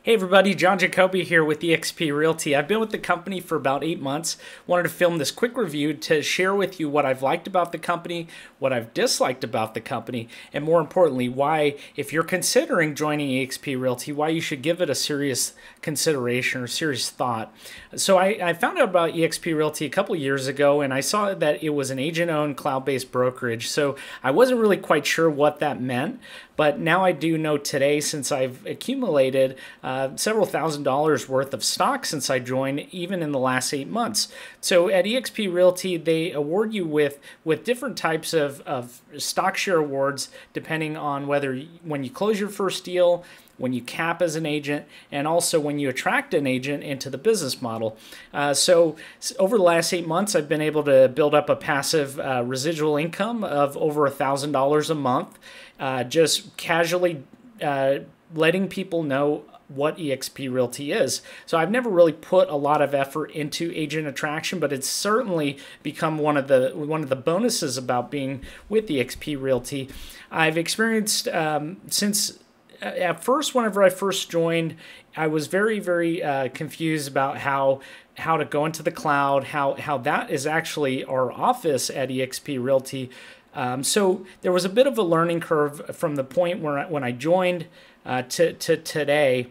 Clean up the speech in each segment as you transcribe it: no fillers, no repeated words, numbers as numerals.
Hey everybody, John Jacoby here with EXP Realty. I've been with the company for about 8 months. Wanted to film this quick review to share with you what I've liked about the company, what I've disliked about the company, and more importantly, why, if you're considering joining EXP Realty, why you should give it a serious consideration or serious thought. So I found out about EXP Realty a couple years ago, and I saw that it was an agent-owned cloud-based brokerage. So I wasn't really quite sure what that meant, but now I do know today, since I've accumulated several $1,000s worth of stock since I joined, even in the last 8 months. So at EXP Realty, they award you with different types of stock share awards, depending on whether when you close your first deal, when you cap as an agent, and also when you attract an agent into the business model. So over the last 8 months, I've been able to build up a passive residual income of over $1,000 a month, just casually letting people know what EXP Realty is. So I've never really put a lot of effort into agent attraction, but it's certainly become one of the bonuses about being with EXP Realty. I've experienced since at first, whenever I first joined, I was very confused about how to go into the cloud, how that is actually our office at EXP Realty. So there was a bit of a learning curve from the point when I joined to today.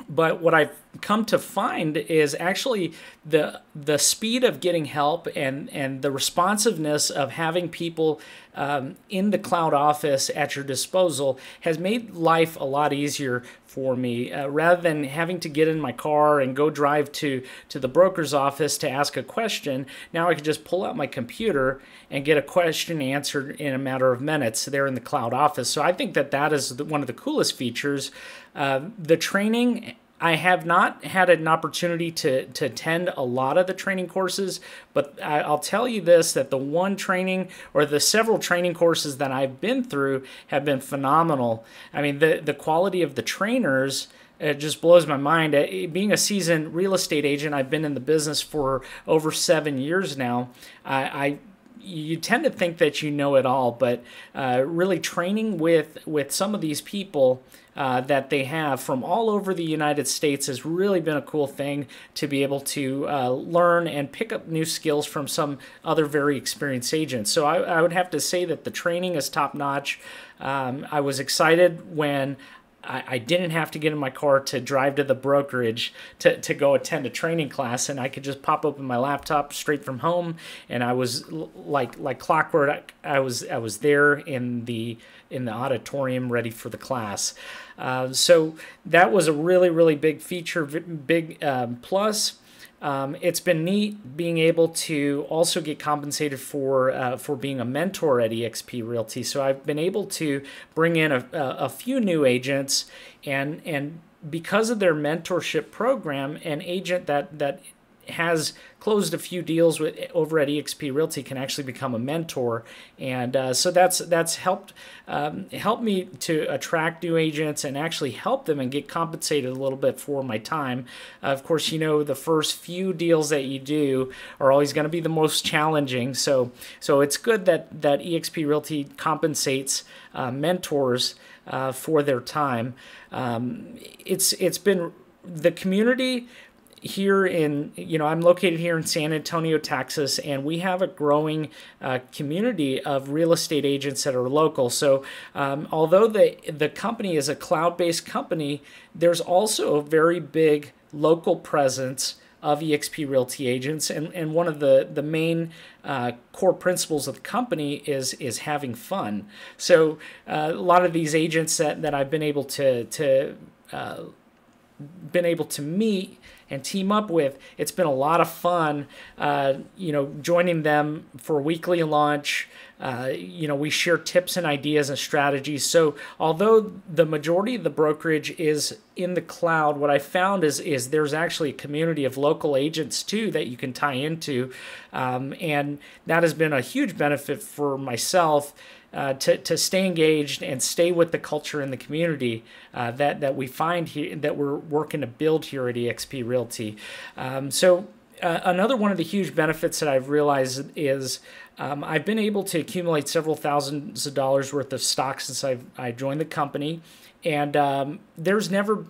But what I've come to find is actually the speed of getting help and the responsiveness of having people in the cloud office at your disposal has made life a lot easier for me. Rather than having to get in my car and go drive to the broker's office to ask a question, now I can just pull out my computer and get a question answered in a matter of minutes there in the cloud office. So I think that is one of the coolest features. The training, I have not had an opportunity to attend a lot of the training courses, but I'll tell you this, that the one training or the several training courses that I've been through have been phenomenal. I mean, the quality of the trainers, it just blows my mind. Being a seasoned real estate agent, I've been in the business for over 7 years now. You tend to think that you know it all, but really training with some of these people that they have from all over the United States has really been a cool thing to be able to learn and pick up new skills from some other very experienced agents. So I would have to say that the training is top-notch. I was excited when I didn't have to get in my car to drive to the brokerage to go attend a training class, and I could just pop open my laptop straight from home, and I was like clockwork. I was there in the auditorium ready for the class. So that was a really big feature, big plus. It's been neat being able to also get compensated for being a mentor at EXP Realty. So I've been able to bring in a few new agents, and because of their mentorship program, an agent that has closed a few deals over at EXP Realty can actually become a mentor, and so that's helped me to attract new agents and actually help them and get compensated a little bit for my time. Of course, you know, the first few deals that you do are always going to be the most challenging, so it's good that EXP Realty compensates mentors for their time. It's been the community here I'm located here in San Antonio, Texas, and we have a growing community of real estate agents that are local. So although the company is a cloud-based company, there's also a very big local presence of EXP Realty agents, and one of the main core principles of the company is having fun. So a lot of these agents that I've been able to meet and team up with, it's been a lot of fun, joining them for weekly lunch. We share tips and ideas and strategies. So although the majority of the brokerage is in the cloud, what I found is there's actually a community of local agents too that you can tie into, and that has been a huge benefit for myself. To stay engaged and stay with the culture in the community that we find here, that we're working to build here at EXP Realty. Another one of the huge benefits that I've realized is I've been able to accumulate several thousands of dollars worth of stock since I joined the company, there's never,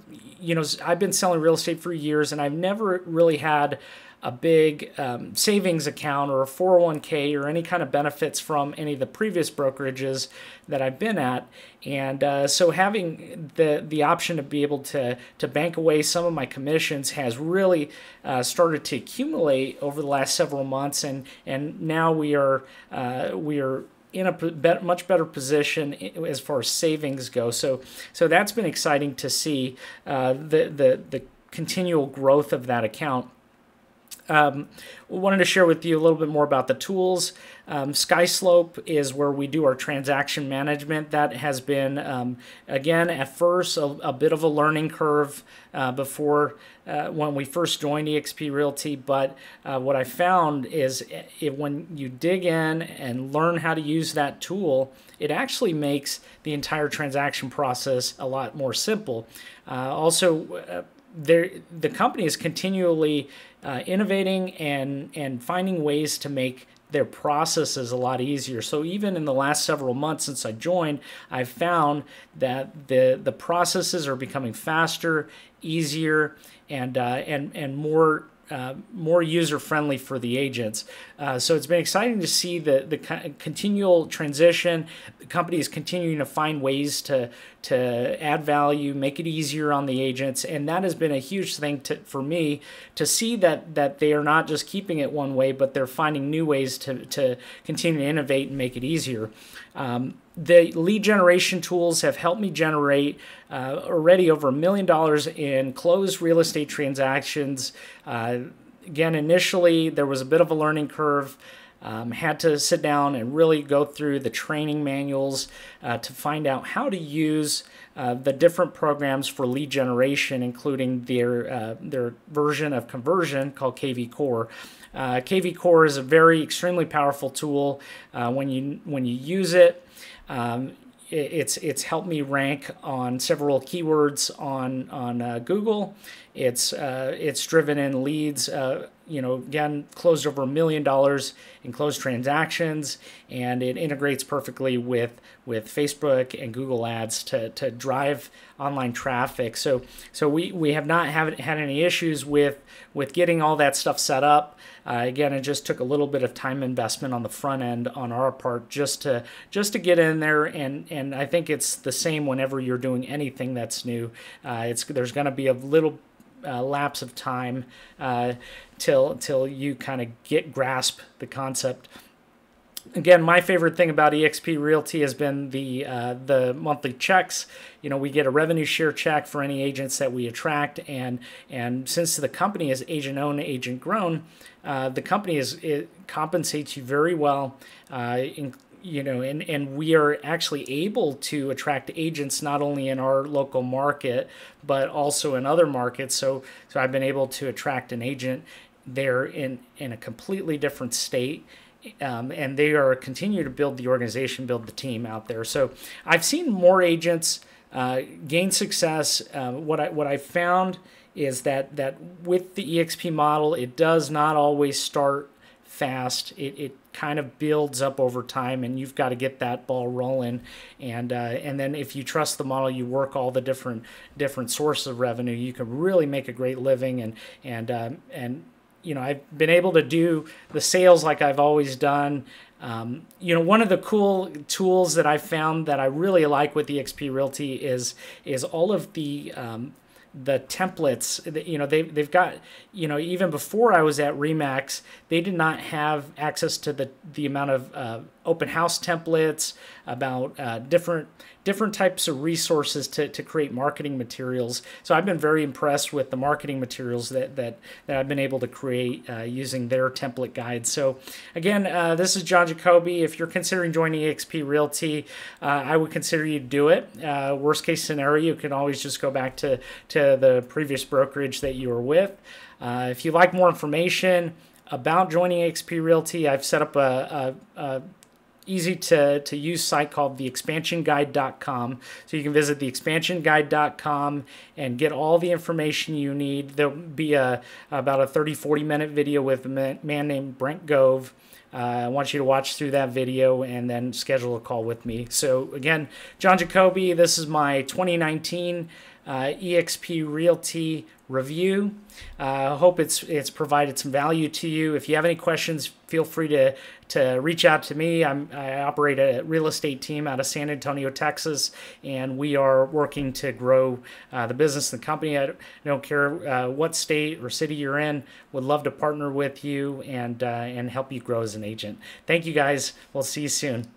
I've been selling real estate for years, and I've never really had a big savings account or a 401k or any kind of benefits from any of the previous brokerages that I've been at. And so having the option to be able to bank away some of my commissions has really started to accumulate over the last several months, and now we are in a much better position as far as savings go. So that's been exciting to see, the continual growth of that account. Wanted to share with you a little bit more about the tools. SkySlope is where we do our transaction management. That has been, again, at first a bit of a learning curve before when we first joined EXP Realty. But what I found is when you dig in and learn how to use that tool, it actually makes the entire transaction process a lot more simple. Also, the company is continually innovating and finding ways to make their processes a lot easier. So even in the last several months since I joined, I've found that the processes are becoming faster, easier, and more user-friendly for the agents. So it's been exciting to see the continual transition. The company is continuing to find ways to add value, make it easier on the agents, and that has been a huge thing for me to see that they are not just keeping it one way, but they're finding new ways to continue to innovate and make it easier. The lead generation tools have helped me generate already over $1 million in closed real estate transactions. Again, initially there was a bit of a learning curve. Had to sit down and really go through the training manuals to find out how to use the different programs for lead generation, including their version of conversion called KV Core. KV Core is a extremely powerful tool. When you use it, it's helped me rank on several keywords on Google. It's driven in leads. Again, closed over $1 million in closed transactions, and it integrates perfectly with Facebook and Google Ads to drive online traffic. So we have not had any issues with getting all that stuff set up. Again, it just took a little bit of time investment on the front end on our part just to get in there, and I think it's the same whenever you're doing anything that's new. There's going to be a little lapse of time till you kind of grasp the concept. Again, my favorite thing about EXP Realty has been the monthly checks. We get a revenue share check for any agents that we attract, and since the company is agent owned, agent grown, the company it compensates you very well. And we are actually able to attract agents not only in our local market but also in other markets. So I've been able to attract an agent there in a completely different state. And they are continue to build the organization, build the team out there. So I've seen more agents gain success. What I found is that with the EXP model, it does not always start fast. It kind of builds up over time, and you've got to get that ball rolling. And then if you trust the model, you work all the different sources of revenue, you can really make a great living. And I've been able to do the sales like I've always done. One of the cool tools that I found that I really like with EXP Realty is all of the templates. They've got, even before I was at Remax, they did not have access to the amount of open house templates, about different types of resources to create marketing materials. So I've been very impressed with the marketing materials that I've been able to create using their template guides. So again, this is John Jacoby. If you're considering joining EXP Realty, I would consider you to do it. Worst case scenario, you can always just go back to the previous brokerage that you were with. If you'd like more information about joining EXP Realty, I've set up a easy to use site called theexpansionguide.com. So you can visit theexpansionguide.com and get all the information you need. There'll be about a 30-40 minute video with a man named Brent Gove. I want you to watch through that video and then schedule a call with me. So again, John Jacoby, this is my 2019 EXP Realty review. I hope it's provided some value to you. If you have any questions, feel free to reach out to me. I operate a real estate team out of San Antonio, Texas, and we are working to grow the business and the company. I don't care what state or city you're in. Would love to partner with you and help you grow as an agent. Thank you, guys. We'll see you soon.